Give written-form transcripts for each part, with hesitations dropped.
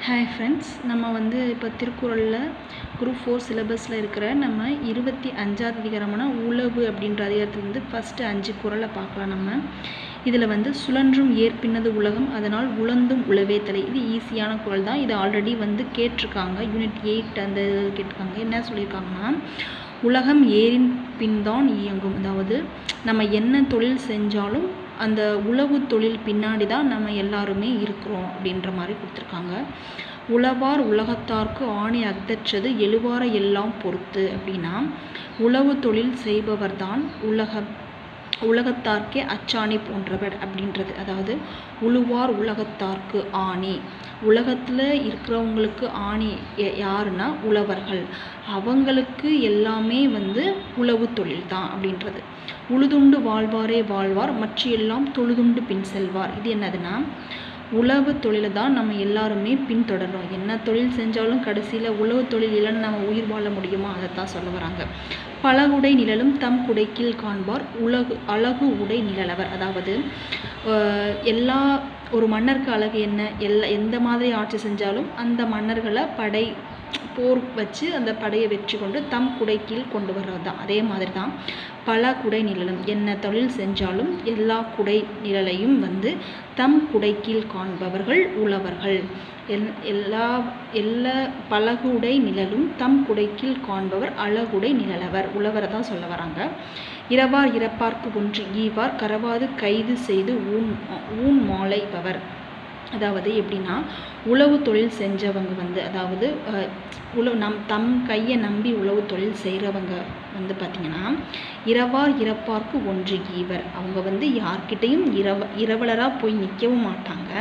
Hi friends, நம்ம இப்போ திருக்குறளில் குரூப் 4 சிலபஸில் இருக்கிற நம்ம 25வது அதிகாரமான உழவு அப்படின்ற அதிகாரத்துலேருந்து ஃபஸ்ட்டு 5 குறளை பார்க்கலாம். நம்ம இதில் சுழன்றும் ஏற்பின்னது உலகம், அதனால் உழந்தும் உழவே தலை. இது ஈஸியான குறள் தான். இது ஆல்ரெடி கேட்டிருக்காங்க. யூனிட் 8 அந்த கேட்டிருக்காங்க. என்ன சொல்லியிருக்காங்கன்னா, உலகம் ஏரின் பின்தான் இயங்கும். அதாவது நம்ம என்ன தொழில் செஞ்சாலும் அந்த உழவு தொழில் பின்னாடி தான் நம்ம எல்லாருமே இருக்கிறோம் அப்படின்ற மாதிரி கொடுத்துருக்காங்க. உழவார் உலகத்தார்க்கு ஆணி அஃதற்றது எழுவார எல்லாம் பொறுத்து அப்படின்னா, உழவு தொழில் செய்பவர் தான் உலகத்தார்க்கே அச்சாணி போன்றவர் அப்படின்றது. அதாவது உழுவார் உலகத்தார்க்கு ஆணி, உலகத்தில் இருக்கிறவங்களுக்கு ஆணி யாருன்னா உழவர்கள், அவங்களுக்கு எல்லாமே உழவு தொழில் தான் அப்படின்றது. உழுதுண்டு வாழ்வாரே வாழ்வார், மற்ற எல்லாம் தொழுதுண்டு பின் செல்வார். இது என்னதுன்னா, உழவு தொழிலை தான் நம்ம எல்லாருமே பின்தொடர்றோம். என்ன தொழில் செஞ்சாலும் கடைசியில் உழவு தொழில் இல்லைன்னு நம்ம உயிர் வாழ முடியுமா, அதை தான் சொல்ல வராங்க. பலகுடை நிழலும் தம் குடைக்கீழ் காண்பார் அழகு உடை நிழலவர். அதாவது ஒரு மன்னருக்கு அழகு என்ன, எந்த மாதிரி ஆட்சி செஞ்சாலும் அந்த மன்னர்களை போர் வச்சு அந்த படையை வெற்றி கொண்டு தம் குடை கீழ் கொண்டு வர்றது தான். அதே மாதிரி தான் பல குடை நிழலும், என்ன தொழில் செஞ்சாலும் எல்லா குடை நிழலையும் தம் குடை கீழ் காண்பவர்கள் உழவர்கள். எல்லா பலகுடை நிழலும் தம் குடை கீழ் காண்பவர் அழகுடை நிழலவர், உழவரை தான் சொல்ல வராங்க. இரவார் இறப்பார்க்கு ஒன்று ஈவார், கரவாது கைது செய்து ஊன் மாலைபவர். அதாவது எப்படின்னா, உழவு தொழில் செஞ்சவங்க அதாவது தம் கையை நம்பி உழவு தொழில் செய்கிறவங்க பார்த்திங்கன்னா, இரவார் இறப்பார்க்கு ஒன்று ஈவர். அவங்க யார்கிட்டையும் இரவலராக போய் நிற்கவும் மாட்டாங்க.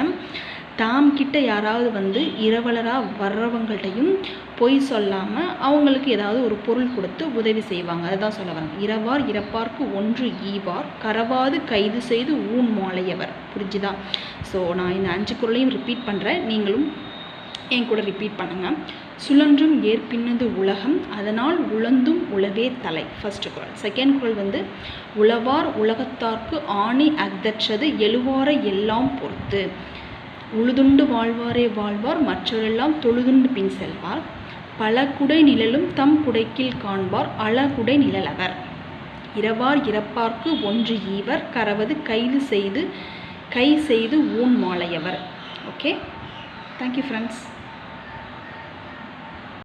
தாம் கிட்ட யாராவது இரவலராக வர்றவங்கள்ட்டையும் பொய் சொல்லாமல் அவங்களுக்கு ஏதாவது ஒரு பொருள் கொடுத்து உதவி செய்வாங்க. அதை தான் சொல்ல வராங்க. இரவார் இறப்பார்க்கு ஒன்று ஈவார், கரவாது கைது செய்து ஊன் மாலையவர். புரிஞ்சுதா? ஸோ நான் இந்த 5 குறளையும் ரிப்பீட் பண்ணுறேன், நீங்களும் என் கூட ரிப்பீட் பண்ணுங்கள். சுழன்றும் ஏற்பின்னது உலகம், அதனால் உழந்தும் உழவே தலை. ஃபர்ஸ்ட் குறள். செகண்ட் குறள் உழவார் உலகத்தார்க்கு ஆணி அஃதற்றது எழுவார எல்லாம் பொறுத்து. உழுதுண்டு வாழ்வாரே வாழ்வார், மற்றவரெல்லாம் தொழுதுண்டு பின் செல்வார். பல குடை நிழலும் தம் குடைக்கீழ் காண்பார் அழகுடை நிழலவர். இரவார் இறப்பார்க்கு ஒன்று ஈவர், கரவது கை செய்து ஊன் மாலையவர். Okay, thank you friends.